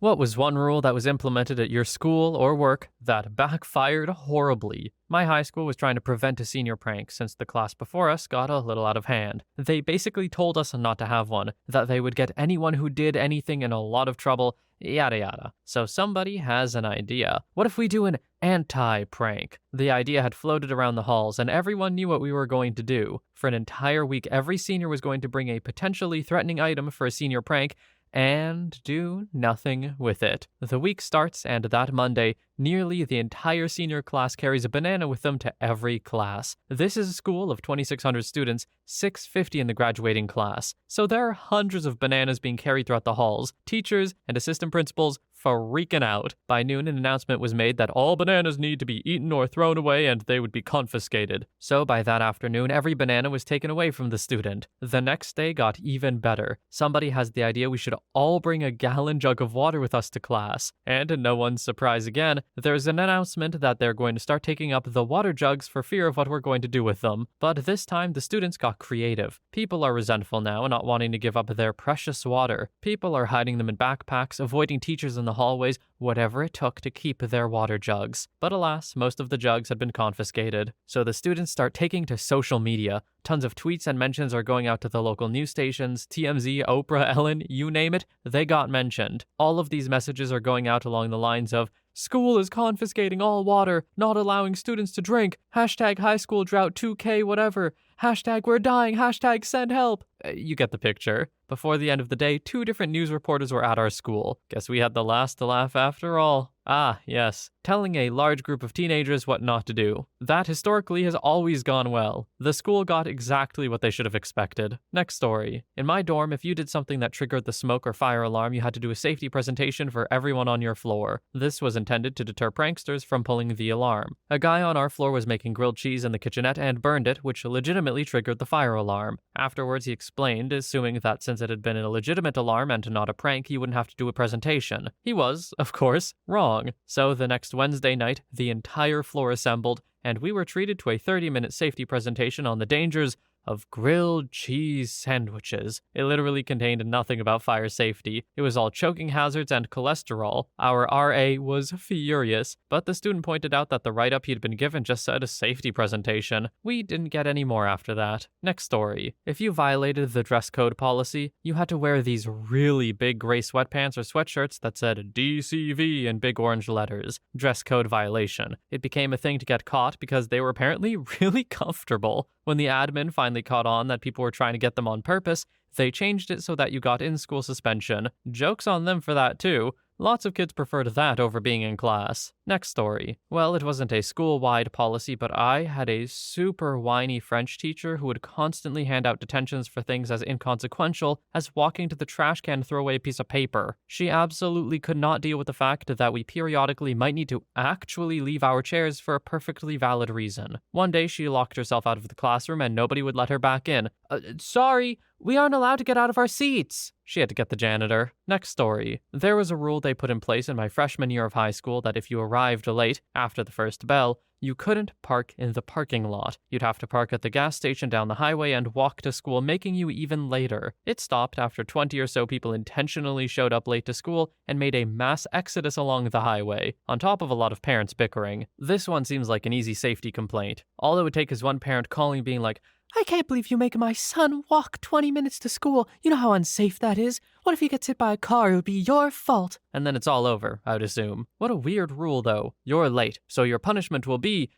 What was one rule that was implemented at your school or work that backfired horribly? My high school was trying to prevent a senior prank since the class before us got a little out of hand. They basically told us not to have one, that they would get anyone who did anything in a lot of trouble, yada yada. So somebody has an idea. What if we do an anti-prank? The idea had floated around the halls and everyone knew what we were going to do. For an entire week, every senior was going to bring a potentially threatening item for a senior prank and do nothing with it. The week starts, and that Monday, nearly the entire senior class carries a banana with them to every class. This is a school of 2,600 students, 650 in the graduating class. So there are hundreds of bananas being carried throughout the halls. Teachers and assistant principals freaking out. By noon, an announcement was made that all bananas need to be eaten or thrown away and they would be confiscated. So by that afternoon, every banana was taken away from the student. The next day got even better. Somebody has the idea we should all bring a gallon jug of water with us to class. And to no one's surprise again, there's an announcement that they're going to start taking up the water jugs for fear of what we're going to do with them. But this time, the students got creative. People are resentful now and not wanting to give up their precious water. People are hiding them in backpacks, avoiding teachers in the hallways, whatever it took to keep their water jugs. But alas, most of the jugs had been confiscated. So the students start taking to social media. Tons of tweets and mentions are going out to the local news stations, TMZ, Oprah, Ellen, you name it, they got mentioned. All of these messages are going out along the lines of, school is confiscating all water, not allowing students to drink, hashtag high school drought 2K whatever, hashtag we're dying, hashtag send help. You get the picture. Before the end of the day, 2 different news reporters were at our school. Guess we had the last to laugh after all. Ah, yes, telling a large group of teenagers what not to do. That historically has always gone well. The school got exactly what they should have expected. Next story. In my dorm, if you did something that triggered the smoke or fire alarm, you had to do a safety presentation for everyone on your floor. This was intended to deter pranksters from pulling the alarm. A guy on our floor was making grilled cheese in the kitchenette and burned it, which legitimately triggered the fire alarm. Afterwards, he explained, assuming that since it had been a legitimate alarm and not a prank, he wouldn't have to do a presentation. He was, of course, wrong. So the next Wednesday night, the entire floor assembled, and we were treated to a 30-minute safety presentation on the dangers of grilled cheese sandwiches. It literally contained nothing about fire safety. It was all choking hazards and cholesterol. Our RA was furious, but the student pointed out that the write-up he'd been given just said a safety presentation. We didn't get any more after that. Next story. If you violated the dress code policy, you had to wear these really big gray sweatpants or sweatshirts that said DCV in big orange letters. Dress code violation. It became a thing to get caught because they were apparently really comfortable. When the admin finally caught on that people were trying to get them on purpose, they changed it so that you got in-school suspension. Joke's on them for that too. Lots of kids preferred that over being in class. Next story. Well, it wasn't a school-wide policy, but I had a super whiny French teacher who would constantly hand out detentions for things as inconsequential as walking to the trash can to throw away a piece of paper. She absolutely could not deal with the fact that we periodically might need to actually leave our chairs for a perfectly valid reason. One day, she locked herself out of the classroom and nobody would let her back in. Sorry, we aren't allowed to get out of our seats. She had to get the janitor. Next story. There was a rule they put in place in my freshman year of high school that if you arrived late after the first bell, you couldn't park in the parking lot. You'd have to park at the gas station down the highway and walk to school, making you even later. It stopped after 20 or so people intentionally showed up late to school and made a mass exodus along the highway, on top of a lot of parents bickering. This one seems like an easy safety complaint. All it would take is one parent calling being like, I can't believe you make my son walk 20 minutes to school. You know how unsafe that is. What if he gets hit by a car? It would be your fault. And then it's all over, I'd assume. What a weird rule, though. You're late, so your punishment will be,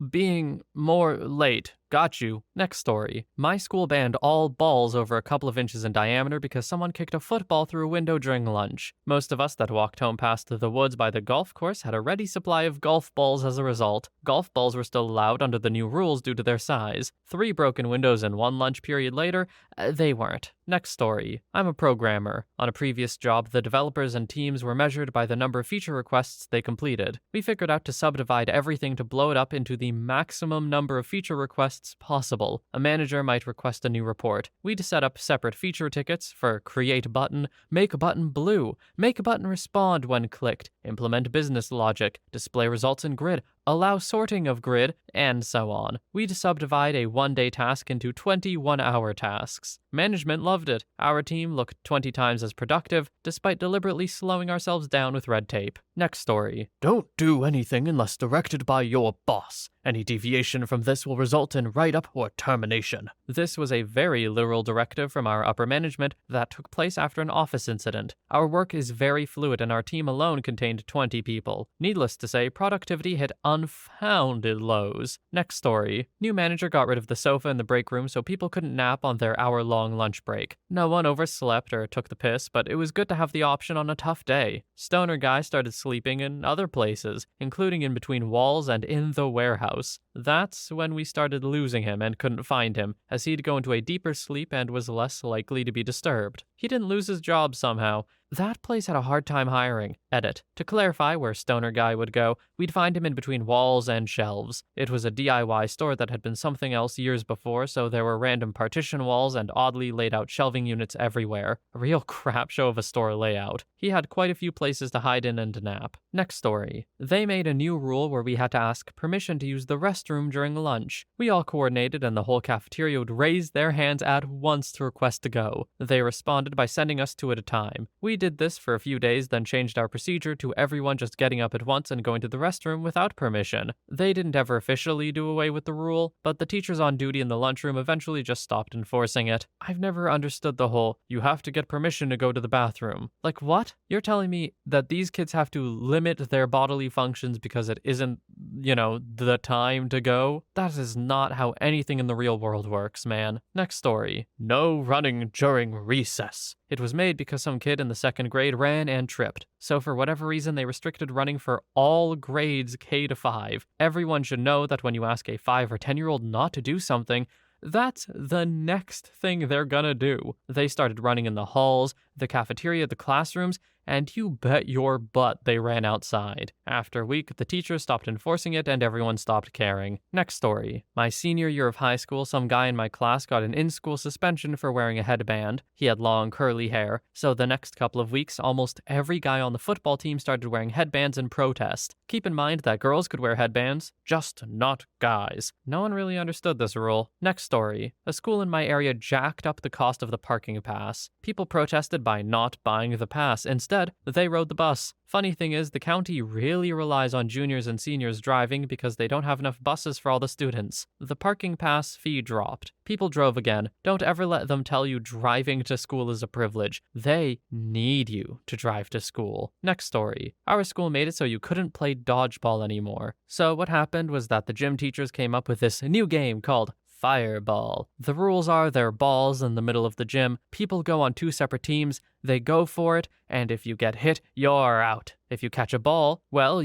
being more late. Got you. Next story. My school banned all balls over a couple of inches in diameter because someone kicked a football through a window during lunch. Most of us that walked home past the woods by the golf course had a ready supply of golf balls as a result. Golf balls were still allowed under the new rules due to their size. 3 broken windows in one lunch period later, they weren't. Next story. I'm a programmer. On a previous job, the developers and teams were measured by the number of feature requests they completed. We figured out to subdivide everything to blow it up into the maximum number of feature requests possible. A manager might request a new report. We'd set up separate feature tickets for create button, make button blue, make button respond when clicked, implement business logic, display results in grid. allow sorting of grid, and so on. We'd subdivide a one-day task into 21-hour tasks. Management loved it. Our team looked 20 times as productive, despite deliberately slowing ourselves down with red tape. Next story. Don't do anything unless directed by your boss. Any deviation from this will result in write-up or termination. This was a very literal directive from our upper management that took place after an office incident. Our work is very fluid and our team alone contained 20 people. Needless to say, productivity hit unfounded lows. Next story. New manager got rid of the sofa in the break room so people couldn't nap on their hour-long lunch break. No one overslept or took the piss, but it was good to have the option on a tough day. Stoner guy started sleeping in other places, including in between walls and in the warehouse. That's when we started losing him and couldn't find him, as he'd go into a deeper sleep and was less likely to be disturbed. He didn't lose his job somehow. That place had a hard time hiring. Edit. To clarify where Stoner Guy would go, we'd find him in between walls and shelves. It was a DIY store that had been something else years before, so there were random partition walls and oddly laid out shelving units everywhere. A real crap show of a store layout. He had quite a few places to hide in and to nap. Next story. They made a new rule where we had to ask permission to use the restroom during lunch. We all coordinated and the whole cafeteria would raise their hands at once to request to go. They responded by sending us two at a time. We did this for a few days, then changed our procedure to everyone just getting up at once and going to the restroom without permission. They didn't ever officially do away with the rule, but the teachers on duty in the lunchroom eventually just stopped enforcing it. I've never understood the whole, you have to get permission to go to the bathroom. Like what? You're telling me that these kids have to limit their bodily functions because it isn't, the time to go? That is not how anything in the real world works, man. Next story. No running during recess. It was made because some kid in the second grade ran and tripped. So for whatever reason, they restricted running for all grades K to 5. Everyone should know that when you ask a 5 or 10-year-old not to do something, that's the next thing they're gonna do. They started running in the halls, the cafeteria, the classrooms, and you bet your butt they ran outside. After a week, the teachers stopped enforcing it and everyone stopped caring. Next story. My senior year of high school, some guy in my class got an in-school suspension for wearing a headband. He had long curly hair, so the next couple of weeks, almost every guy on the football team started wearing headbands in protest. Keep in mind that girls could wear headbands, just not guys. No one really understood this rule. Next story. A school in my area jacked up the cost of the parking pass. People protested by not buying the pass. Instead, they rode the bus. Funny thing is, the county really relies on juniors and seniors driving because they don't have enough buses for all the students. The parking pass fee dropped. People drove again. Don't ever let them tell you driving to school is a privilege. They need you to drive to school. Next story. Our school made it so you couldn't play dodgeball anymore. So what happened was that the gym teachers came up with this new game called Fireball. The rules are there are balls in the middle of the gym. People go on two separate teams. They go for it, and if you get hit, you're out. If you catch a ball, well,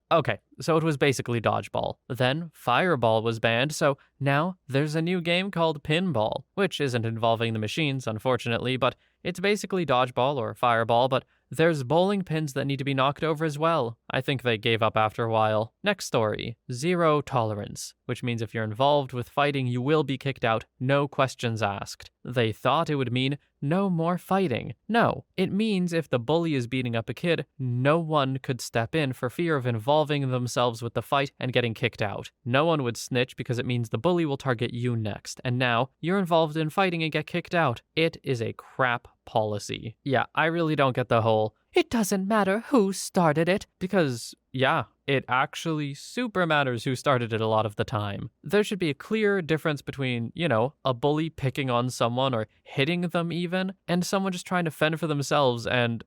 okay, so it was basically dodgeball. Then Fireball was banned, so now there's a new game called Pinball, which isn't involving the machines, unfortunately, but it's basically dodgeball or Fireball, but there's bowling pins that need to be knocked over as well. I think they gave up after a while. Next story. Zero tolerance, which means if you're involved with fighting, you will be kicked out, no questions asked. They thought it would mean no more fighting. No, it means if the bully is beating up a kid, no one could step in for fear of involving themselves with the fight and getting kicked out. No one would snitch because it means the bully will target you next, and now you're involved in fighting and get kicked out. It is a crap policy. Yeah, I really don't get the whole, it doesn't matter who started it, because, yeah, it actually super matters who started it a lot of the time. There should be a clear difference between, a bully picking on someone or hitting them even, and someone just trying to fend for themselves and,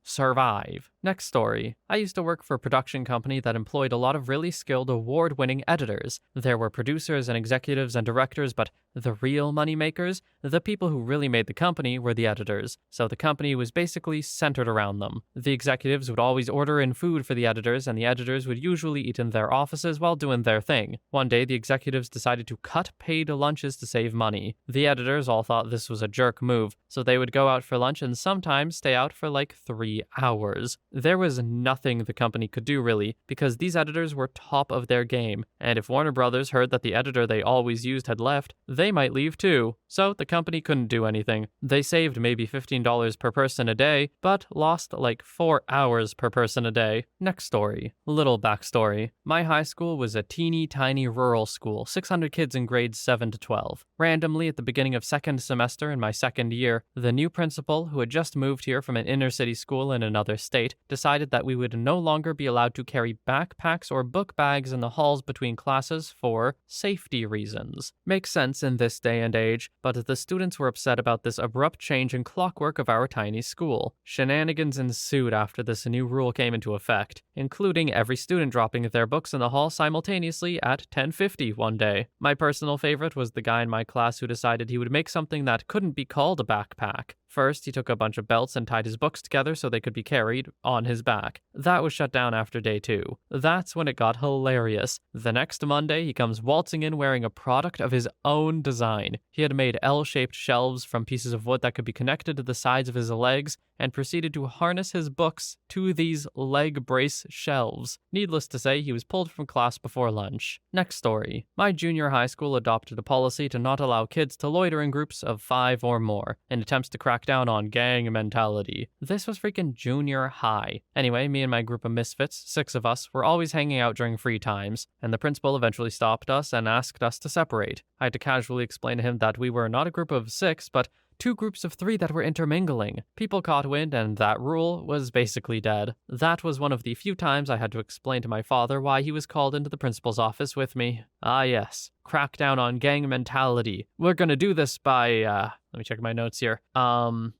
survive. Next story. I used to work for a production company that employed a lot of really skilled award-winning editors. There were producers and executives and directors, but the real moneymakers, the people who really made the company, were the editors. So the company was basically centered around them. The executives would always order in food for the editors, and the editors would usually eat in their offices while doing their thing. One day, the executives decided to cut paid lunches to save money. The editors all thought this was a jerk move, so they would go out for lunch and sometimes stay out for like 3 hours. There was nothing the company could do really, because these editors were top of their game, and if Warner Brothers heard that the editor they always used had left, they might leave too. So the company couldn't do anything. They saved maybe $15 per person a day, but lost like 4 hours per person a day. Next story. story. Little backstory. My high school was a teeny tiny rural school, 600 kids in grades 7 to 12. Randomly, at the beginning of second semester in my second year, the new principal, who had just moved here from an inner city school in another state, decided that we would no longer be allowed to carry backpacks or book bags in the halls between classes for safety reasons. Makes sense in this day and age, but the students were upset about this abrupt change in clockwork of our tiny school. Shenanigans ensued after this new rule came into effect, including every student dropping their books in the hall simultaneously at 10:50 one day. My personal favorite was the guy in my class who decided he would make something that couldn't be called a backpack. First, he took a bunch of belts and tied his books together so they could be carried on his back. That was shut down after day 2. That's when it got hilarious. The next Monday, he comes waltzing in wearing a product of his own design. He had made L-shaped shelves from pieces of wood that could be connected to the sides of his legs and proceeded to harness his books to these leg brace shelves. Needless to say, he was pulled from class before lunch. Next story. My junior high school adopted a policy to not allow kids to loiter in groups of 5 or more in attempts to crack down on gang mentality. This was freaking junior high. Anyway, me and my group of misfits, 6 of us, were always hanging out during free times, and the principal eventually stopped us and asked us to separate. I had to casually explain to him that we were not a group of 6, but 2 groups of 3 that were intermingling. People caught wind, and that rule was basically dead. That was one of the few times I had to explain to my father why he was called into the principal's office with me. Ah yes, crackdown on gang mentality. We're gonna do this by, let me check my notes here.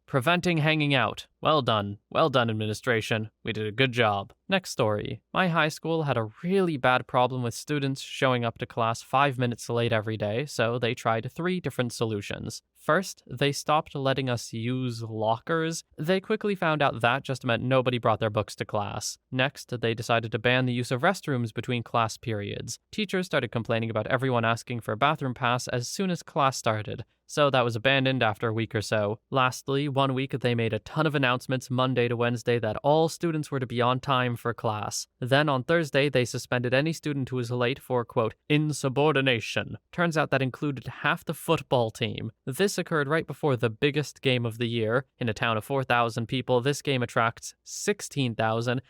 Preventing hanging out. Well done, administration. We did a good job. Next story. My high school had a really bad problem with students showing up to class 5 minutes late every day, so they tried 3 different solutions. First, they stopped letting us use lockers. They quickly found out that just meant nobody brought their books to class. Next, they decided to ban the use of restrooms between class periods. Teachers started complaining about everyone asking for a bathroom pass as soon as class started, so that was abandoned after a week or so. Lastly, one week they made a ton of announcements Monday to Wednesday that all students were to be on time for class. Then on Thursday, they suspended any student who was late for, quote, insubordination. Turns out that included half the football team. This occurred right before the biggest game of the year. In a town of 4,000 people, this game attracts 16,000.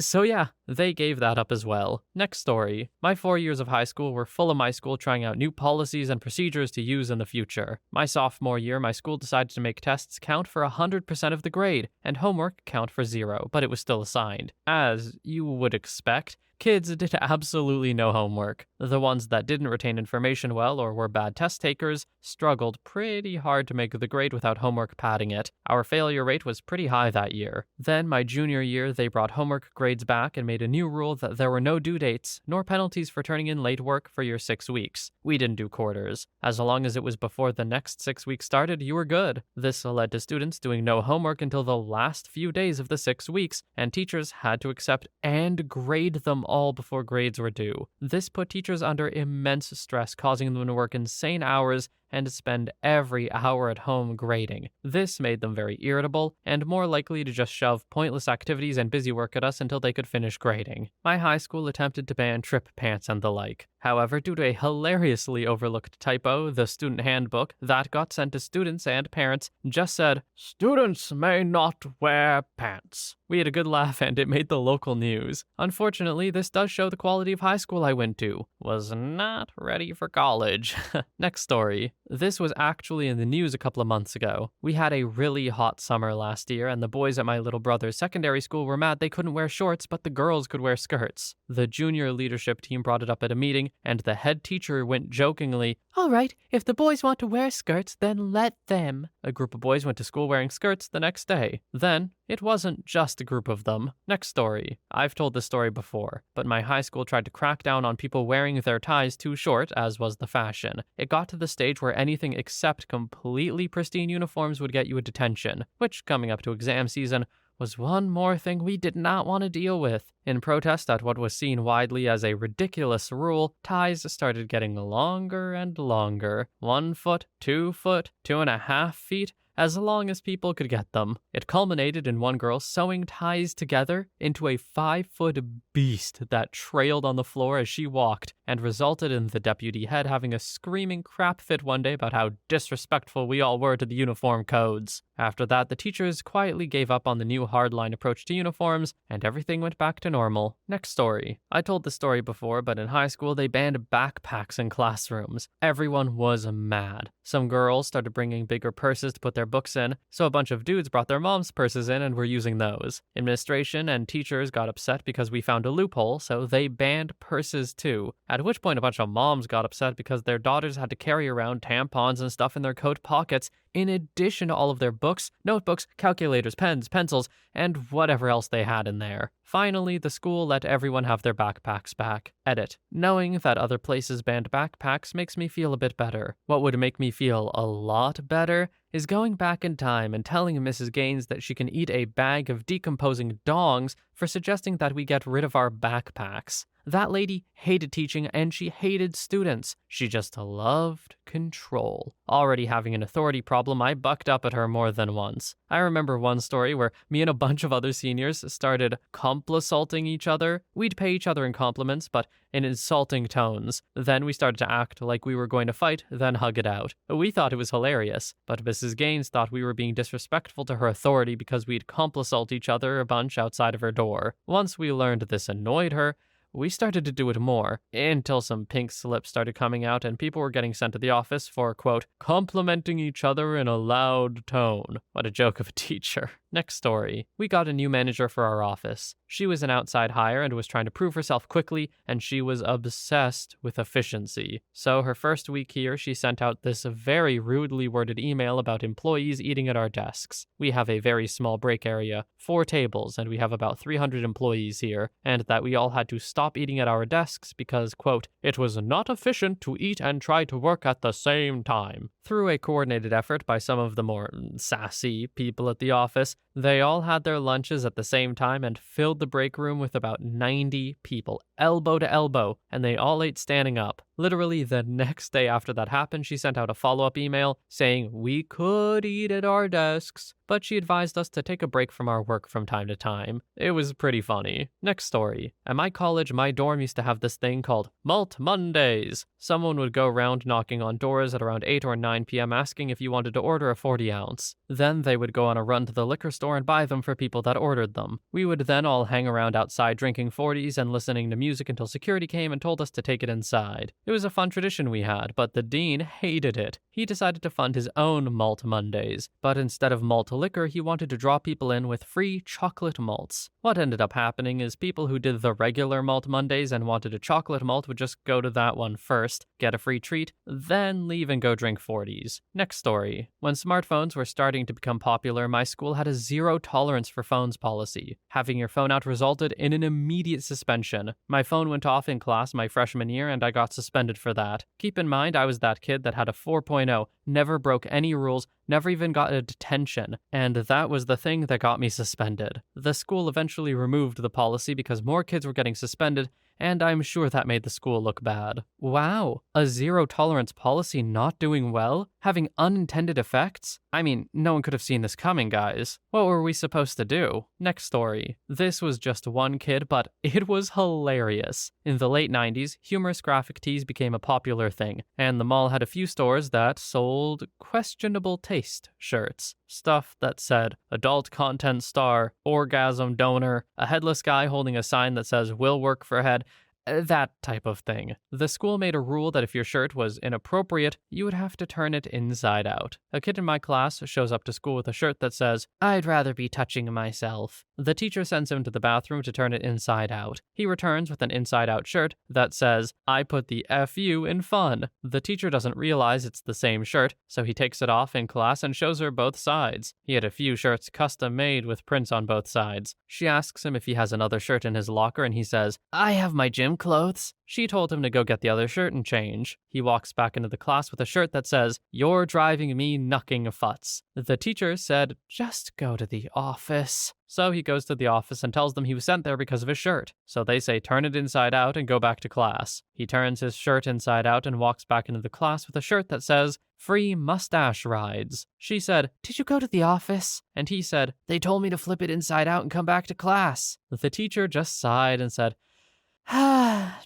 So yeah, they gave that up as well. Next story. My 4 years of high school were full of my school trying out new policies and procedures to use in the future. My sophomore year, my school decided to make tests count for 100% of the grade, and homework count for 0, but it was still assigned. As you would expect, kids did absolutely no homework. The ones that didn't retain information well or were bad test takers struggled pretty hard to make the grade without homework padding it. Our failure rate was pretty high that year. Then, my junior year, they brought homework grades back and made a new rule that there were no due dates, nor penalties for turning in late work for your 6 weeks. We didn't do quarters. As long as it was before the next 6 weeks started, you were good. This led to students doing no homework until the last few days of the 6 weeks, and teachers had to accept and grade them all before grades were due. This put teachers under immense stress, causing them to work insane hours and to spend every hour at home grading. This made them very irritable and more likely to just shove pointless activities and busy work at us until they could finish grading. My high school attempted to ban trip pants and the like. However, due to a hilariously overlooked typo, the student handbook that got sent to students and parents just said, "Students may not wear pants." We had a good laugh and it made the local news. Unfortunately, this does show the quality of high school I went to. Was not ready for college. Next story. This was actually in the news a couple of months ago. We had a really hot summer last year, and the boys at my little brother's secondary school were mad they couldn't wear shorts, but the girls could wear skirts. The junior leadership team brought it up at a meeting, and the head teacher went jokingly, "All right, if the boys want to wear skirts, then let them." A group of boys went to school wearing skirts the next day. Then, it wasn't just a group of them. Next story. I've told this story before, but my high school tried to crack down on people wearing their ties too short, as was the fashion. It got to the stage where anything except completely pristine uniforms would get you a detention, which, coming up to exam season, was one more thing we did not want to deal with. In protest at what was seen widely as a ridiculous rule, ties started getting longer and longer. 1 foot, 2 foot, 2.5 feet. as long as people could get them. It culminated in one girl sewing ties together into a 5-foot beast that trailed on the floor as she walked, and resulted in the deputy head having a screaming crap fit one day about how disrespectful we all were to the uniform codes. After that, the teachers quietly gave up on the new hardline approach to uniforms, and everything went back to normal. Next story. I told this story before, but in high school they banned backpacks in classrooms. Everyone was mad. Some girls started bringing bigger purses to put their books in, so a bunch of dudes brought their mom's purses in and were using those. Administration and teachers got upset because we found a loophole, so they banned purses too. At which point a bunch of moms got upset because their daughters had to carry around tampons and stuff in their coat pockets, in addition to all of their books, notebooks, calculators, pens, pencils, and whatever else they had in there. Finally, the school let everyone have their backpacks back. Edit. Knowing that other places banned backpacks makes me feel a bit better. What would make me feel a lot better is going back in time and telling Mrs. Gaines that she can eat a bag of decomposing dongs for suggesting that we get rid of our backpacks. That lady hated teaching and she hated students. She just loved control. Already having an authority problem, I bucked up at her more than once. I remember one story where me and a bunch of other seniors started complissalting each other. We'd pay each other in compliments, but in insulting tones. Then we started to act like we were going to fight, then hug it out. We thought it was hilarious, but Mrs. Gaines thought we were being disrespectful to her authority because we'd complissalt each other a bunch outside of her door. Once we learned this annoyed her, we started to do it more, until some pink slips started coming out and people were getting sent to the office for, quote, complimenting each other in a loud tone. What a joke of a teacher. Next story. We got a new manager for our office. She was an outside hire and was trying to prove herself quickly, and she was obsessed with efficiency. So her first week here, she sent out this very rudely worded email about employees eating at our desks. We have a very small break area, 4 tables, and we have about 300 employees here, and that we all had to stop eating at our desks because, quote, it was not efficient to eat and try to work at the same time. Through a coordinated effort by some of the more sassy people at the office, they all had their lunches at the same time and filled the break room with about 90 people, elbow to elbow, and they all ate standing up. Literally the next day after that happened, she sent out a follow-up email saying we could eat at our desks, but she advised us to take a break from our work from time to time. It was pretty funny. Next story. At my college, my dorm used to have this thing called Malt Mondays. Someone would go around knocking on doors at around 8 or 9 p.m. asking if you wanted to order a 40-ounce. Then they would go on a run to the liquor store and buy them for people that ordered them. We would then all hang around outside drinking 40s and listening to music until security came and told us to take it inside. It was a fun tradition we had, but the dean hated it. He decided to fund his own Malt Mondays, but instead of malt liquor, he wanted to draw people in with free chocolate malts. What ended up happening is people who did the regular Malt Mondays and wanted a chocolate malt would just go to that one first, get a free treat, then leave and go drink 40s. Next story. When smartphones were starting to become popular, my school had a zero tolerance for phones policy. Having your phone out resulted in an immediate suspension. My phone went off in class my freshman year and I got suspended for that. Keep in mind, I was that kid that had a 4.0, never broke any rules, never even got a detention, and that was the thing that got me suspended. The school eventually removed the policy because more kids were getting suspended, and I'm sure that made the school look bad. Wow, a zero-tolerance policy not doing well? Having unintended effects? I mean, no one could have seen this coming, guys. What were we supposed to do? Next story. This was just one kid, but it was hilarious. In the late 90s, humorous graphic tees became a popular thing, and the mall had a few stores that sold questionable taste shirts. Stuff that said, adult content star, orgasm donor, a headless guy holding a sign that says, will work for head, that type of thing. The school made a rule that if your shirt was inappropriate, you would have to turn it inside out. A kid in my class shows up to school with a shirt that says, I'd rather be touching myself. The teacher sends him to the bathroom to turn it inside out. He returns with an inside out shirt that says, I put the FU in fun. The teacher doesn't realize it's the same shirt, so he takes it off in class and shows her both sides. He had a few shirts custom made with prints on both sides. She asks him if he has another shirt in his locker and he says, I have my gym wrong clothes? She told him to go get the other shirt and change. He walks back into the class with a shirt that says, "You're driving me knucking futs." The teacher said, "Just go to the office." So he goes to the office and tells them he was sent there because of his shirt. So they say turn it inside out and go back to class. He turns his shirt inside out and walks back into the class with a shirt that says, "Free mustache rides." She said, "Did you go to the office?" And he said, "They told me to flip it inside out and come back to class." The teacher just sighed and said,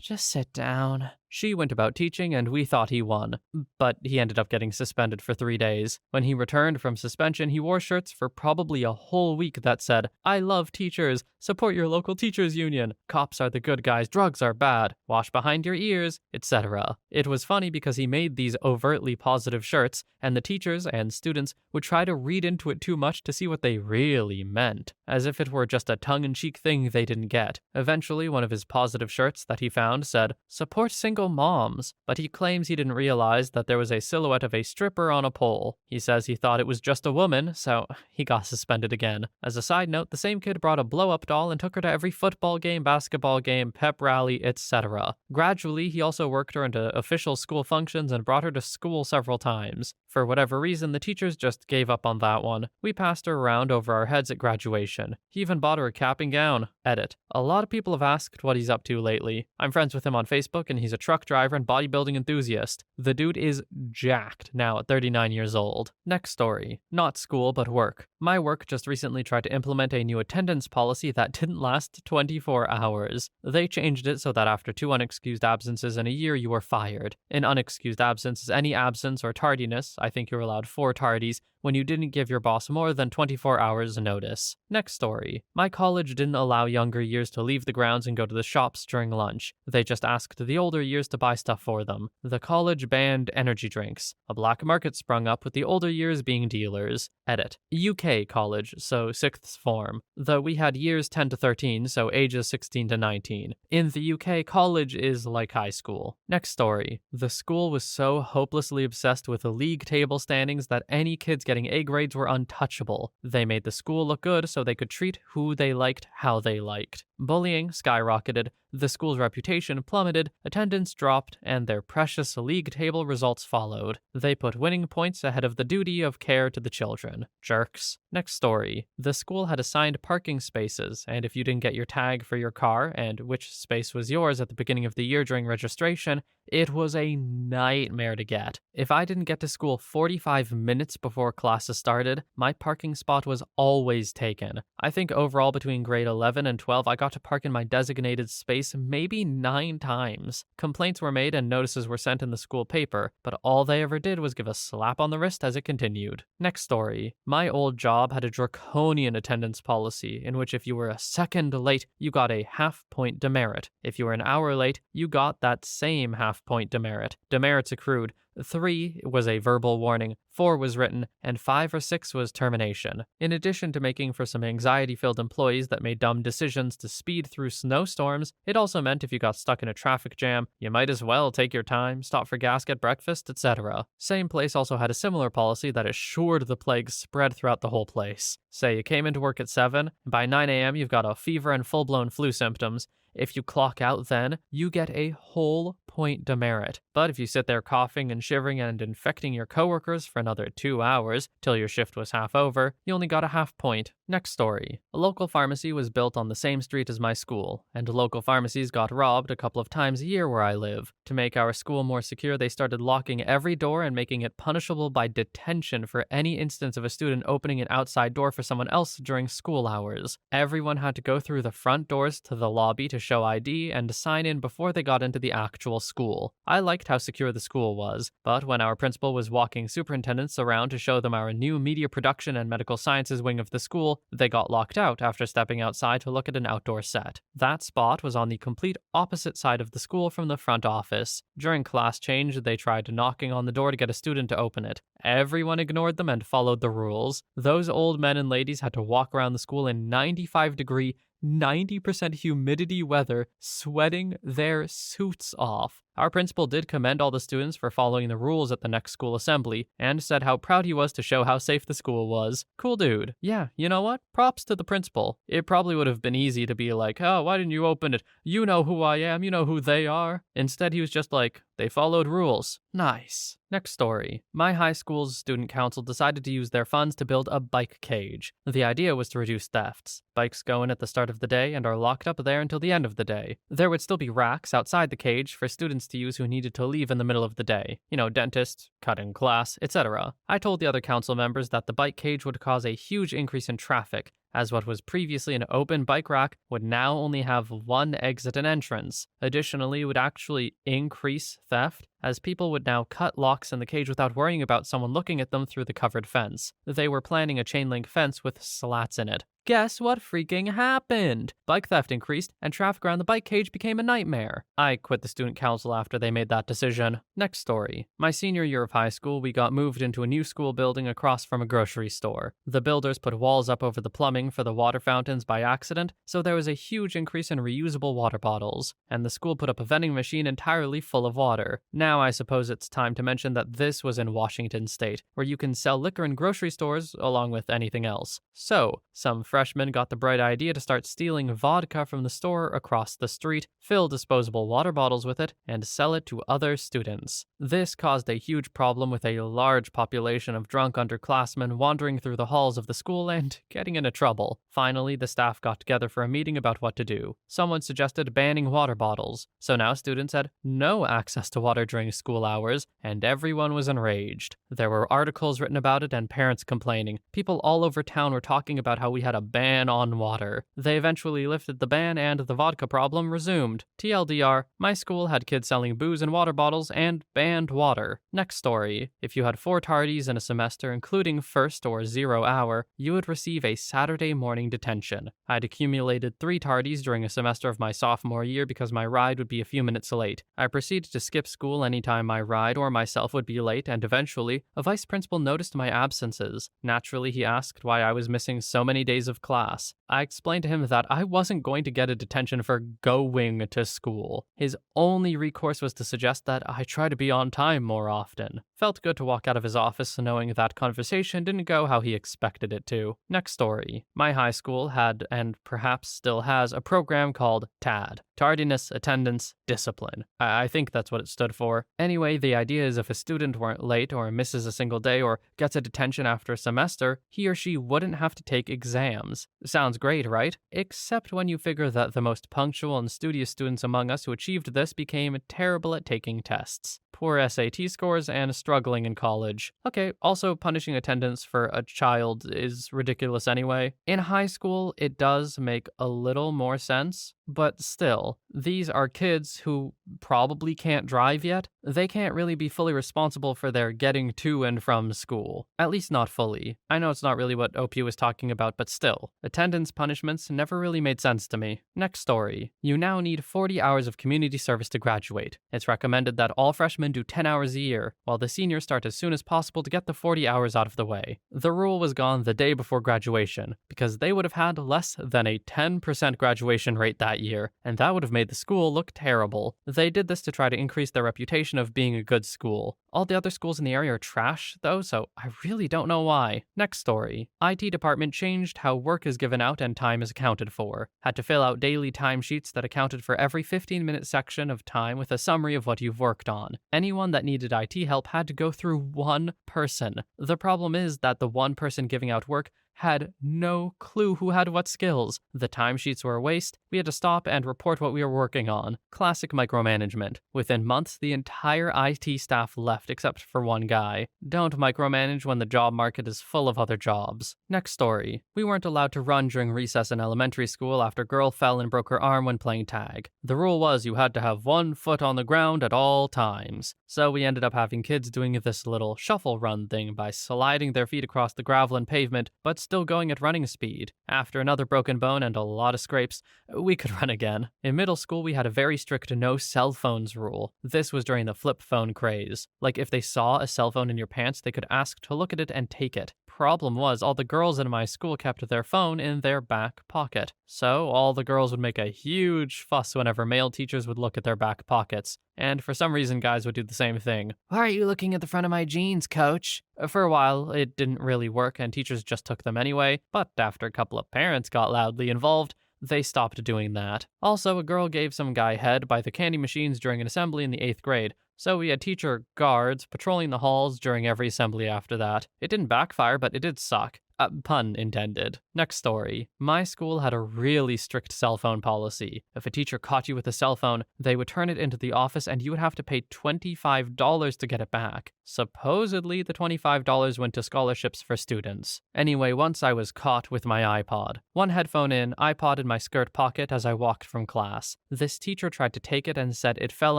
"Just sit down." She went about teaching, and we thought he won. But he ended up getting suspended for 3 days. When he returned from suspension, he wore shirts for probably a whole week that said, "I love teachers. Support your local teachers union. Cops are the good guys. Drugs are bad. Wash behind your ears," etc. It was funny because he made these overtly positive shirts, and the teachers and students would try to read into it too much to see what they really meant, as if it were just a tongue-in-cheek thing they didn't get. Eventually, one of his positive shirts that he found said, "Support single moms," but he claims he didn't realize that there was a silhouette of a stripper on a pole. He says he thought it was just a woman, so he got suspended again. As a side note, the same kid brought a blow-up doll and took her to every football game, basketball game, pep rally, etc. Gradually, he also worked her into official school functions and brought her to school several times. For whatever reason, the teachers just gave up on that one. We passed her around over our heads at graduation. He even bought her a cap and gown. Edit. A lot of people have asked what he's up to lately. I'm friends with him on Facebook, and he's a truck driver and bodybuilding enthusiast. The dude is jacked now at 39 years old. Next story. Not school, but work. My work just recently tried to implement a new attendance policy that didn't last 24 hours. They changed it so that after 2 unexcused absences in a year, you were fired. An unexcused absence is any absence or tardiness. I think you're allowed 4 tardies when you didn't give your boss more than 24 hours notice. Next story. My college didn't allow younger years to leave the grounds and go to the shops during lunch. They just asked the older years to buy stuff for them. The college banned energy drinks. A black market sprung up with the older years being dealers. Edit. UK college, so 6th form. Though we had years 10 to 13, so ages 16 to 19. In the UK, college is like high school. Next story. The school was so hopelessly obsessed with the league table standings that any kids getting A grades were untouchable. They made the school look good so they could treat who they liked how they liked. Bullying skyrocketed, the school's reputation plummeted, attendance dropped, and their precious league table results followed. They put winning points ahead of the duty of care to the children. Jerks. Next story. The school had assigned parking spaces, and if you didn't get your tag for your car and which space was yours at the beginning of the year during registration, it was a nightmare to get. If I didn't get to school 45 minutes before classes started, my parking spot was always taken. I think overall between grade 11 and 12, I got to park in my designated space maybe 9 times. Complaints were made and notices were sent in the school paper, but all they ever did was give a slap on the wrist as it continued. Next story. My old job had a draconian attendance policy in which if you were a second late, you got a half-point demerit. If you were an hour late, you got that same half-point demerit. Demerits accrued. 3 was a verbal warning, 4 was written, and 5 or 6 was termination. In addition to making for some anxiety-filled employees that made dumb decisions to speed through snowstorms, it also meant if you got stuck in a traffic jam, you might as well take your time, stop for gas, get breakfast, etc. Same place also had a similar policy that assured the plague spread throughout the whole place. Say you came into work at 7, and by 9 a.m. you've got a fever and full-blown flu symptoms. If you clock out then, you get a whole point demerit. But if you sit there coughing and shivering and infecting your coworkers for another 2 hours till your shift was half over, you only got a half point. Next story. A local pharmacy was built on the same street as my school, and local pharmacies got robbed a couple of times a year where I live. To make our school more secure, they started locking every door and making it punishable by detention for any instance of a student opening an outside door for someone else during school hours. Everyone had to go through the front doors to the lobby to show ID and to sign in before they got into the actual school. I liked how secure the school was, but when our principal was walking superintendents around to show them our new media production and medical sciences wing of the school, they got locked out after stepping outside to look at an outdoor set. That spot was on the complete opposite side of the school from the front office. During class change, they tried knocking on the door to get a student to open it. Everyone ignored them and followed the rules. Those old men and ladies had to walk around the school in 95-degree 90% humidity weather, sweating their suits off. Our principal did commend all the students for following the rules at the next school assembly and said how proud he was to show how safe the school was. Cool dude. Yeah, you know what? Props to the principal. It probably would have been easy to be like, oh, why didn't you open it? You know who I am, you know who they are. Instead, he was just like, they followed rules. Nice. Next story. My high school's student council decided to use their funds to build a bike cage. The idea was to reduce thefts. Bikes go in at the start of the day and are locked up there until the end of the day. There would still be racks outside the cage for students to use who needed to leave in the middle of the day. You know, dentist, cutting class, etc. I told the other council members that the bike cage would cause a huge increase in traffic, as what was previously an open bike rack would now only have one exit and entrance. Additionally, it would actually increase theft, as people would now cut locks in the cage without worrying about someone looking at them through the covered fence. They were planning a chain link fence with slats in it. Guess what freaking happened? Bike theft increased, and traffic around the bike cage became a nightmare. I quit the student council after they made that decision. Next story. My senior year of high school, we got moved into a new school building across from a grocery store. The builders put walls up over the plumbing for the water fountains by accident, so there was a huge increase in reusable water bottles, and the school put up a vending machine entirely full of water. Now I suppose it's time to mention that this was in Washington state, where you can sell liquor in grocery stores along with anything else. So, some freshmen got the bright idea to start stealing vodka from the store across the street, fill disposable water bottles with it, and sell it to other students. This caused a huge problem with a large population of drunk underclassmen wandering through the halls of the school and getting into trouble. Finally, the staff got together for a meeting about what to do. Someone suggested banning water bottles, so now students had no access to water during school hours, and everyone was enraged. There were articles written about it and parents complaining. People all over town were talking about how we had a ban on water. They eventually lifted the ban and the vodka problem resumed. TLDR, my school had kids selling booze in water bottles and banned water. Next story. If you had 4 tardies in a semester, including first or 0 hour, you would receive a Saturday morning detention. I'd accumulated 3 tardies during a semester of my sophomore year because my ride would be a few minutes late. I proceeded to skip school anytime my ride or myself would be late, and eventually, a vice principal noticed my absences. Naturally, he asked why I was missing so many days of class. I explained to him that I wasn't going to get a detention for going to school. His only recourse was to suggest that I try to be on time more often. Felt good to walk out of his office knowing that conversation didn't go how he expected it to. Next story. My high school had, and perhaps still has, a program called TAD. Tardiness, Attendance, Discipline. I think that's what it stood for. Anyway, the idea is if a student weren't late or misses a single day or gets a detention after a semester, he or she wouldn't have to take exams. Sounds great, right? Except when you figure that the most punctual and studious students among us who achieved this became terrible at taking tests. Poor SAT scores and struggling in college. Okay, also punishing attendance for a child is ridiculous anyway. In high school, it does make a little more sense, but still, these are kids who probably can't drive yet. They can't really be fully responsible for their getting to and from school. At least not fully. I know it's not really what OP was talking about, but still. Attendance punishments never really made sense to me. Next story. You now need 40 hours of community service to graduate. It's recommended that all freshmen do 10 hours a year, while the seniors start as soon as possible to get the 40 hours out of the way. The rule was gone the day before graduation, because they would have had less than a 10% graduation rate that year, and that would have made the school look terrible. They did this to try to increase their reputation of being a good school. All the other schools in the area are trash, though, so I really don't know why. Next story. IT department changed how work is given out and time is accounted for. Had to fill out daily timesheets that accounted for every 15-minute section of time with a summary of what you've worked on. Anyone that needed IT help had to go through one person. The problem is that the one person giving out work had no clue who had what skills. The timesheets were a waste. We had to stop and report what we were working on. Classic micromanagement. Within months, the entire IT staff left except for one guy. Don't micromanage when the job market is full of other jobs. Next story. We weren't allowed to run during recess in elementary school after girl fell and broke her arm when playing tag. The rule was you had to have one foot on the ground at all times. So we ended up having kids doing this little shuffle run thing by sliding their feet across the gravel and pavement, but still going at running speed. After another broken bone and a lot of scrapes, we could run again. In middle school, we had a very strict no cell phones rule. This was during the flip phone craze. Like if they saw a cell phone in your pants, they could ask to look at it and take it. problem was all the girls in my school kept their phone in their back pocket. So all the girls would make a huge fuss whenever male teachers would look at their back pockets. And for some reason, guys would do the same thing. Why are you looking at the front of my jeans, coach? For a while, it didn't really work and teachers just took them anyway. But after a couple of parents got loudly involved, they stopped doing that. Also, a girl gave some guy head by the candy machines during an assembly in the 8th grade. So we had teacher guards patrolling the halls during every assembly after that. It didn't backfire, but it did suck. Pun intended. Next story. My school had a really strict cell phone policy. If a teacher caught you with a cell phone, they would turn it into the office and you would have to pay $25 to get it back. Supposedly, the $25 went to scholarships for students. Anyway, once I was caught with my iPod. One headphone in, iPod in my skirt pocket as I walked from class. This teacher tried to take it and said it fell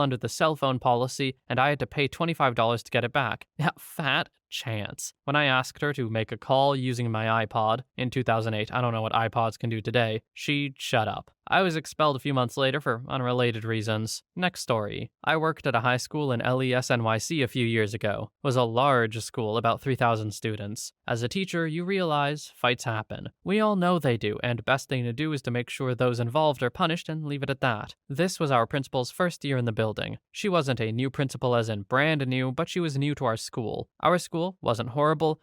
under the cell phone policy and I had to pay $25 to get it back. Yeah, fat chance. When I asked her to make a call using my iPod in 2008, I don't know what iPods can do today, she'd shut up. I was expelled a few months later for unrelated reasons. Next story. I worked at a high school in LES NYC a few years ago. It was a large school, about 3,000 students. As a teacher, you realize fights happen. We all know they do, and best thing to do is to make sure those involved are punished and leave it at that. This was our principal's first year in the building. She wasn't a new principal as in brand new, but she was new to our school. Our school wasn't horrible,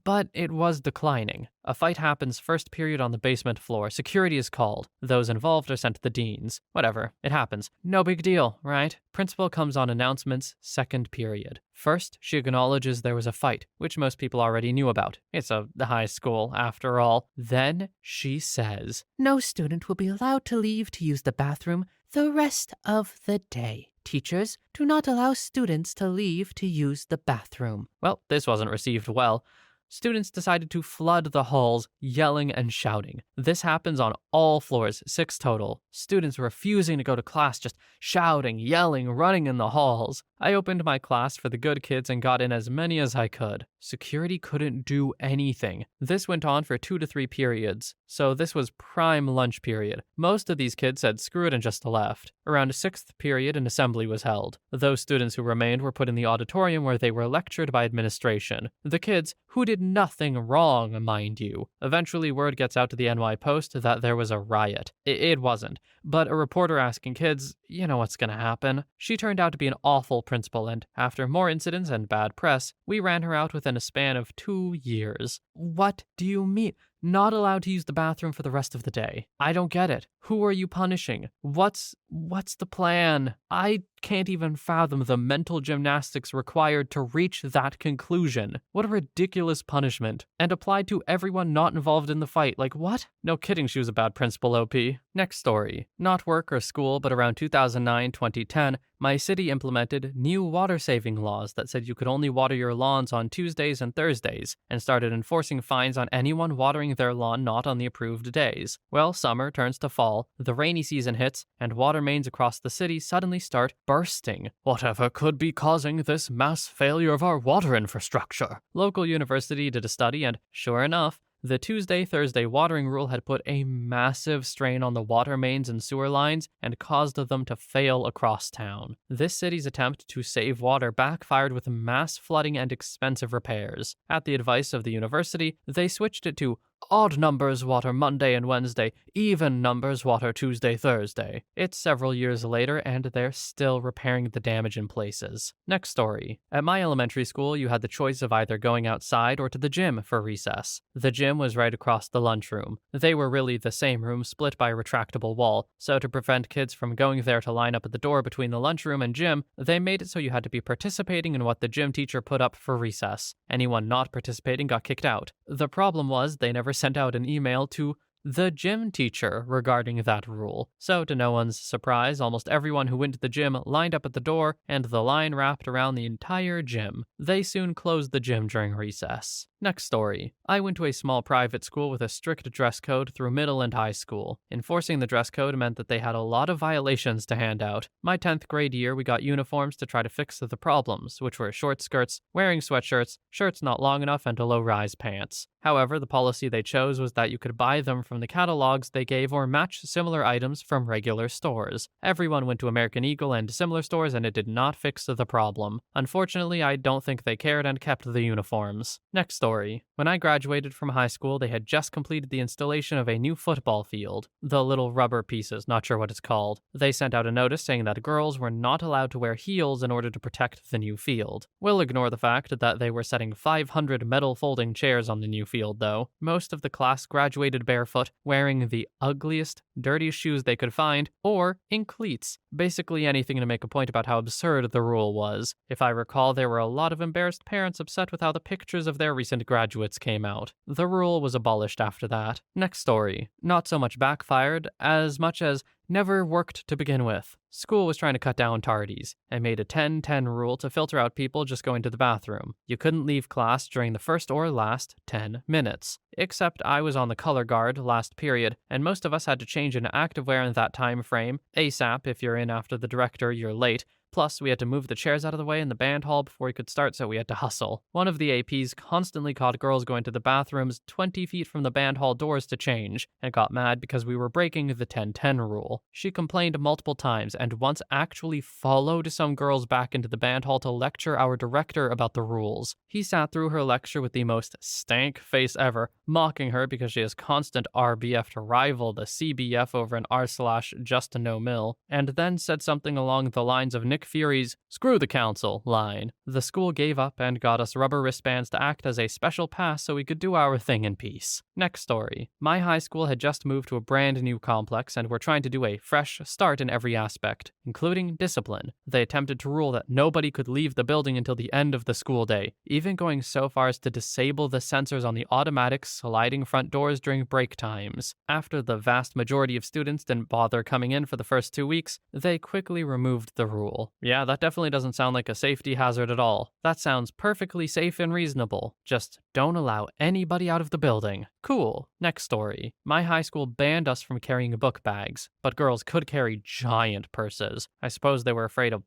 but it was declining. A fight happens first period on the basement floor. Security is called. Those involved are sent to the deans. Whatever. It happens. No big deal, right? Principal comes on announcements, second period. First, she acknowledges there was a fight, which most people already knew about. It's a high school, after all. Then she says, "No student will be allowed to leave to use the bathroom the rest of the day. Teachers, do not allow students to leave to use the bathroom." Well, this wasn't received well. Students decided to flood the halls, yelling and shouting. This happens on all floors, 6 total. Students refusing to go to class, just shouting, yelling, running in the halls. I opened my class for the good kids and got in as many as I could. Security couldn't do anything. This went on for 2 to 3 periods, so this was prime lunch period. Most of these kids said screw it and just left. Around a 6th period, an assembly was held. Those students who remained were put in the auditorium where they were lectured by administration. The kids, who did nothing wrong, mind you. Eventually, word gets out to the NY Post that there was a riot. It wasn't, but a reporter asking kids, you know what's gonna happen. She turned out to be an awful principal, and after more incidents and bad press, we ran her out within a span of 2 years. What do you mean? Not allowed to use the bathroom for the rest of the day. I don't get it. Who are you punishing? What's the plan? I can't even fathom the mental gymnastics required to reach that conclusion. What a ridiculous punishment. And applied to everyone not involved in the fight. Like, what? No kidding, she was a bad principal, OP. Next story. Not work or school, but around 2009-2010, my city implemented new water-saving laws that said you could only water your lawns on Tuesdays and Thursdays, and started enforcing fines on anyone watering their lawn not on the approved days. Well, summer turns to fall, the rainy season hits, and water mains across the city suddenly start bursting. Whatever could be causing this mass failure of our water infrastructure? Local university did a study, and sure enough, the Tuesday-Thursday watering rule had put a massive strain on the water mains and sewer lines and caused them to fail across town. This city's attempt to save water backfired with mass flooding and expensive repairs. At the advice of the university, they switched it to odd numbers water Monday and Wednesday, even numbers water Tuesday, Thursday. It's several years later, and they're still repairing the damage in places. Next story. At my elementary school, you had the choice of either going outside or to the gym for recess. The gym was right across the lunchroom. They were really the same room split by a retractable wall, so to prevent kids from going there to line up at the door between the lunchroom and gym, they made it so you had to be participating in what the gym teacher put up for recess. Anyone not participating got kicked out. The problem was they never sent out an email to the gym teacher regarding that rule. So to no one's surprise, almost everyone who went to the gym lined up at the door, and the line wrapped around the entire gym. They soon closed the gym during recess. Next story. I went to a small private school with a strict dress code through middle and high school. Enforcing the dress code meant that they had a lot of violations to hand out. My 10th grade year, we got uniforms to try to fix the problems, which were short skirts, wearing sweatshirts, shirts not long enough, and low-rise pants. However, the policy they chose was that you could buy them from the catalogs they gave or match similar items from regular stores. Everyone went to American Eagle and similar stores, and it did not fix the problem. Unfortunately, I don't think they cared and kept the uniforms. Next story. story. When I graduated from high school, they had just completed the installation of a new football field. The little rubber pieces, not sure what it's called. They sent out a notice saying that girls were not allowed to wear heels in order to protect the new field. We'll ignore the fact that they were setting 500 metal folding chairs on the new field, though. Most of the class graduated barefoot, wearing the ugliest, dirtiest shoes they could find, or in cleats. Basically anything to make a point about how absurd the rule was. If I recall, there were a lot of embarrassed parents upset with how the pictures of their recent graduates came out. The rule was abolished after that. Next story. Not so much backfired, as much as never worked to begin with. School was trying to cut down tardies, and made a 10-10 rule to filter out people just going to the bathroom. You couldn't leave class during the first or last 10 minutes. Except I was on the color guard last period, and most of us had to change into activewear in that time frame. ASAP, if you're in after the director, you're late. Plus, we had to move the chairs out of the way in the band hall before we could start, so we had to hustle. One of the APs constantly caught girls going to the bathrooms 20 feet from the band hall doors to change, and got mad because we were breaking the 10-10 rule. She complained multiple times, and once actually followed some girls back into the band hall to lecture our director about the rules. He sat through her lecture with the most stank face ever, mocking her because she has constant RBF to rival the CBF over an r/just-no-mill, and then said something along the lines of Nick Fury's "screw the council" line. The school gave up and got us rubber wristbands to act as a special pass so we could do our thing in peace. Next story. My high school had just moved to a brand new complex and were trying to do a fresh start in every aspect, including discipline. They attempted to rule that nobody could leave the building until the end of the school day, even going so far as to disable the sensors on the automatic sliding front doors during break times. After the vast majority of students didn't bother coming in for the first 2 weeks, they quickly removed the rule. Yeah, that definitely doesn't sound like a safety hazard at all. That sounds perfectly safe and reasonable. Just don't allow anybody out of the building. Cool. Next story. My high school banned us from carrying book bags, but girls could carry giant purses. I suppose they were afraid of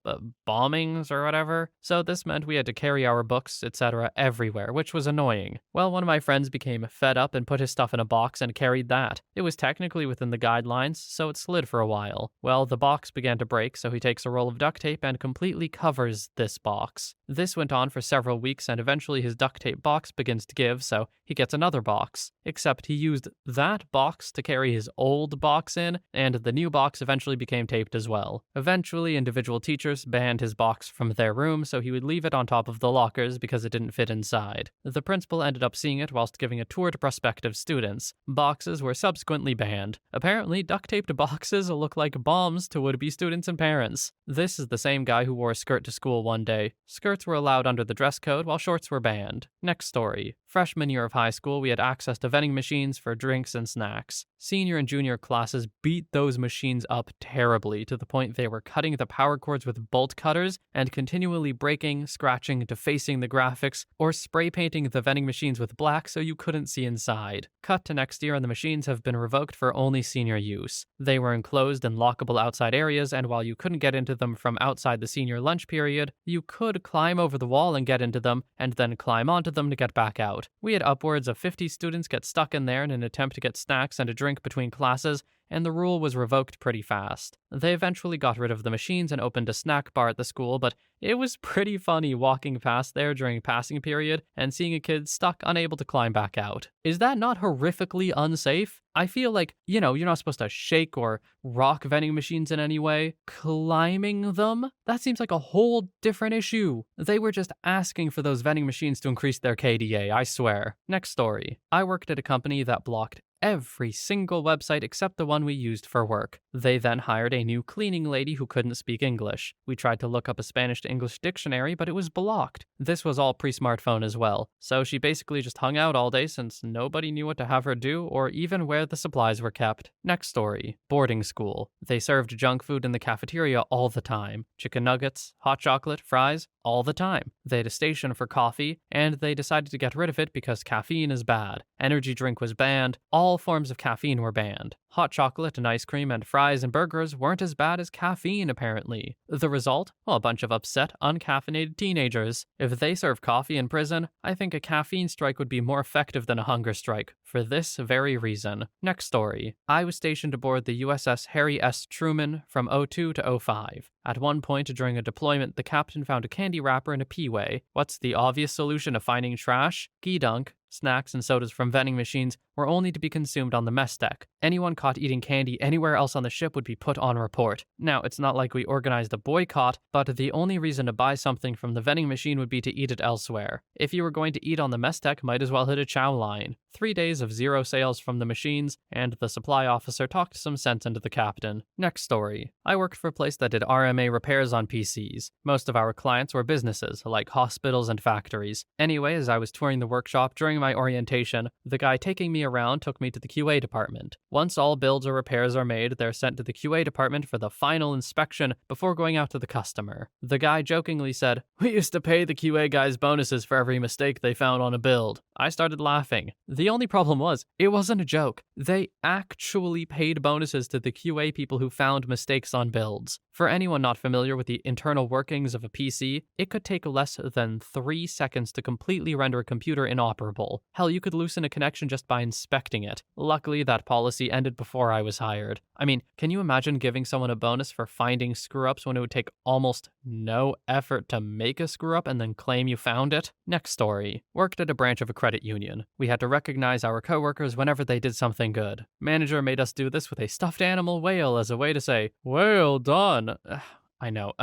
bombings or whatever. So this meant we had to carry our books, etc. everywhere, which was annoying. Well, one of my friends became fed up and put his stuff in a box and carried that. It was technically within the guidelines, so it slid for a while. Well, the box began to break, so he takes a roll of duct tape and completely covers this box. This went on for several weeks, and eventually his duct tape box begins to give, so he gets another box. Except he used that box to carry his old box in, and the new box eventually became taped as well. Eventually, individual teachers banned his box from their room, so he would leave it on top of the lockers because it didn't fit inside. The principal ended up seeing it whilst giving a tour to prospective students. Boxes were subsequently banned. Apparently, duct-taped boxes look like bombs to would-be students and parents. This is the same guy who wore a skirt to school one day. Skirts were allowed under the dress code, while shorts were banned. Next story. Freshman year of high school, we had access to vending machines for drinks and snacks. Senior and junior classes beat those machines up terribly to the point they were cutting the power cords with bolt cutters and continually breaking, scratching, defacing the graphics, or spray painting the vending machines with black so you couldn't see inside. Cut to next year and the machines have been revoked for only senior use. They were enclosed in lockable outside areas, and while you couldn't get into them from outside the senior lunch period, you could climb over the wall and get into them, and then climb onto them to get back out. We had upwards of 50 students get stuck in there in an attempt to get snacks and a drink between classes, and the rule was revoked pretty fast. They eventually got rid of the machines and opened a snack bar at the school, but it was pretty funny walking past there during passing period and seeing a kid stuck unable to climb back out. Is that not horrifically unsafe? I feel like, you're not supposed to shake or rock vending machines in any way. Climbing them? That seems like a whole different issue. They were just asking for those vending machines to increase their KDA, I swear. Next story. I worked at a company that blocked every single website except the one we used for work. They then hired a new cleaning lady who couldn't speak English. We tried to look up a Spanish to English dictionary, but it was blocked. This was all pre-smartphone as well, so she basically just hung out all day since nobody knew what to have her do or even where the supplies were kept. Next story. Boarding school. They served junk food in the cafeteria all the time. Chicken nuggets, hot chocolate, fries, all the time. They had a station for coffee, and they decided to get rid of it because caffeine is bad. Energy drink was banned. All forms of caffeine were banned. Hot chocolate and ice cream and fries and burgers weren't as bad as caffeine, apparently. The result? Well, a bunch of upset, uncaffeinated teenagers. If they serve coffee in prison, I think a caffeine strike would be more effective than a hunger strike, for this very reason. Next story. I was stationed aboard the USS Harry S. Truman from '02 to '05. At one point during a deployment, the captain found a candy wrapper in a peeway. What's the obvious solution to finding trash? Dunk. Snacks and sodas from vending machines were only to be consumed on the mess deck. Anyone caught eating candy anywhere else on the ship would be put on report. Now, it's not like we organized a boycott, but the only reason to buy something from the vending machine would be to eat it elsewhere. If you were going to eat on the mess deck, might as well hit a chow line. 3 days of zero sales from the machines, and the supply officer talked some sense into the captain. Next story. I worked for a place that did RMA repairs on PCs. Most of our clients were businesses, like hospitals and factories. Anyway, as I was touring the workshop during my orientation, the guy taking me around took me to the QA department. Once all builds or repairs are made, they're sent to the QA department for the final inspection before going out to the customer. The guy jokingly said, "We used to pay the QA guys bonuses for every mistake they found on a build." I started laughing. The only problem was, it wasn't a joke. They actually paid bonuses to the QA people who found mistakes on builds. For anyone not familiar with the internal workings of a PC, it could take less than 3 seconds to completely render a computer inoperable. Hell, you could loosen a connection just by inspecting it. Luckily, that policy ended before I was hired. I mean, can you imagine giving someone a bonus for finding screw-ups when it would take almost no effort to make a screw-up and then claim you found it? Next story. Worked at a branch of a credit union. We had to recognize our coworkers whenever they did something good. Manager made us do this with a stuffed animal whale as a way to say, "Well done." I know.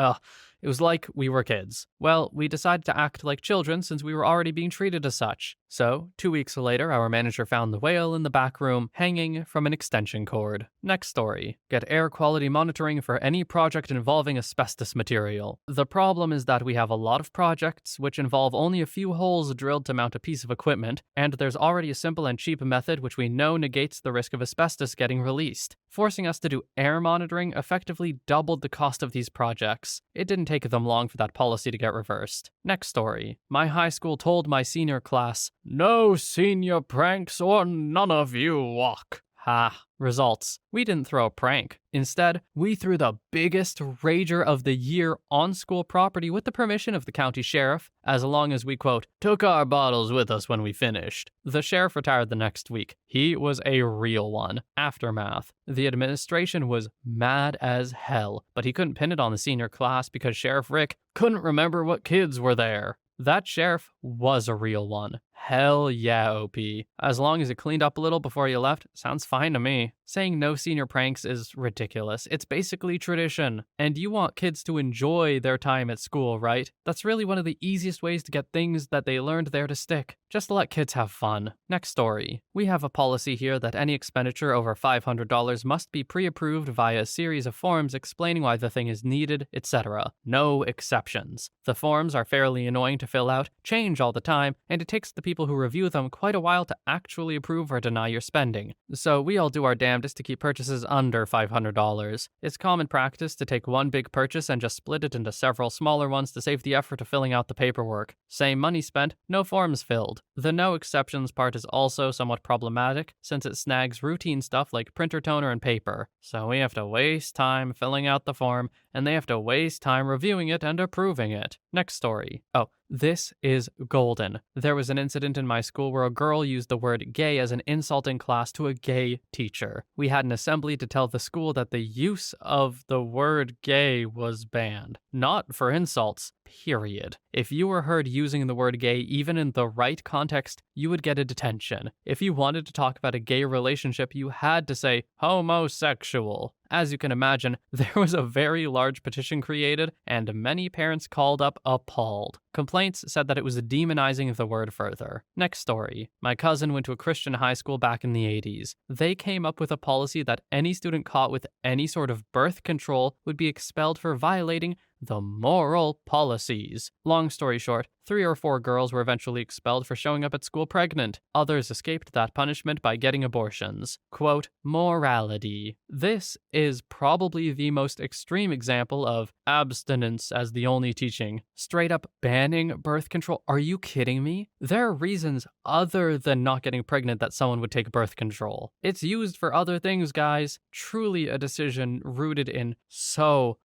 It was like we were kids. Well, we decided to act like children since we were already being treated as such. So, 2 weeks later, our manager found the whale in the back room, hanging from an extension cord. Next story. Get air quality monitoring for any project involving asbestos material. The problem is that we have a lot of projects which involve only a few holes drilled to mount a piece of equipment, and there's already a simple and cheap method which we know negates the risk of asbestos getting released. Forcing us to do air monitoring effectively doubled the cost of these projects. It didn't take them long for that policy to get reversed. Next story. My high school told my senior class, "No senior pranks or none of you walk." Ha. Results. We didn't throw a prank. Instead, we threw the biggest rager of the year on school property with the permission of the county sheriff, as long as we, quote, "took our bottles with us when we finished." The sheriff retired the next week. He was a real one. Aftermath. The administration was mad as hell, but he couldn't pin it on the senior class because Sheriff Rick couldn't remember what kids were there. That sheriff was a real one. Hell yeah, OP. As long as it cleaned up a little before you left, sounds fine to me. Saying no senior pranks is ridiculous. It's basically tradition. And you want kids to enjoy their time at school, right? That's really one of the easiest ways to get things that they learned there to stick. Just let kids have fun. Next story. We have a policy here that any expenditure over $500 must be pre-approved via a series of forms explaining why the thing is needed, etc. No exceptions. The forms are fairly annoying to fill out, change all the time, and it takes the people who review them quite a while to actually approve or deny your spending. So we all do our damnedest to keep purchases under $500. It's common practice to take one big purchase and just split it into several smaller ones to save the effort of filling out the paperwork. Same money spent, no forms filled. The no exceptions part is also somewhat problematic since it snags routine stuff like printer toner and paper. So we have to waste time filling out the form, and they have to waste time reviewing it and approving it. Next story. Oh, this is golden. There was an incident in my school where a girl used the word gay as an insult in class to a gay teacher. We had an assembly to tell the school that the use of the word gay was banned. Not for insults, period. If you were heard using the word gay even in the right context, you would get a detention. If you wanted to talk about a gay relationship, you had to say homosexual. As you can imagine, there was a very large petition created, and many parents called up appalled. Complaints said that it was demonizing the word further. Next story. My cousin went to a Christian high school back in the 80s. They came up with a policy that any student caught with any sort of birth control would be expelled for violating the moral policies. Long story short, 3 or 4 girls were eventually expelled for showing up at school pregnant. Others escaped that punishment by getting abortions. Quote, morality. This is probably the most extreme example of abstinence as the only teaching. Straight up banning birth control. Are you kidding me? There are reasons other than not getting pregnant that someone would take birth control. It's used for other things, guys. Truly a decision rooted in so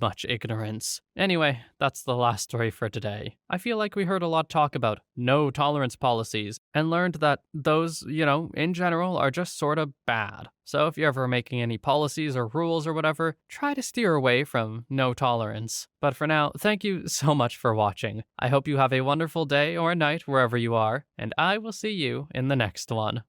much ignorance. ignorance. Anyway, that's the last story for today. I feel like we heard a lot talk about no tolerance policies and learned that those, in general are just sort of bad. So if you're ever making any policies or rules or whatever, try to steer away from no tolerance. But for now, thank you so much for watching. I hope you have a wonderful day or night wherever you are, and I will see you in the next one.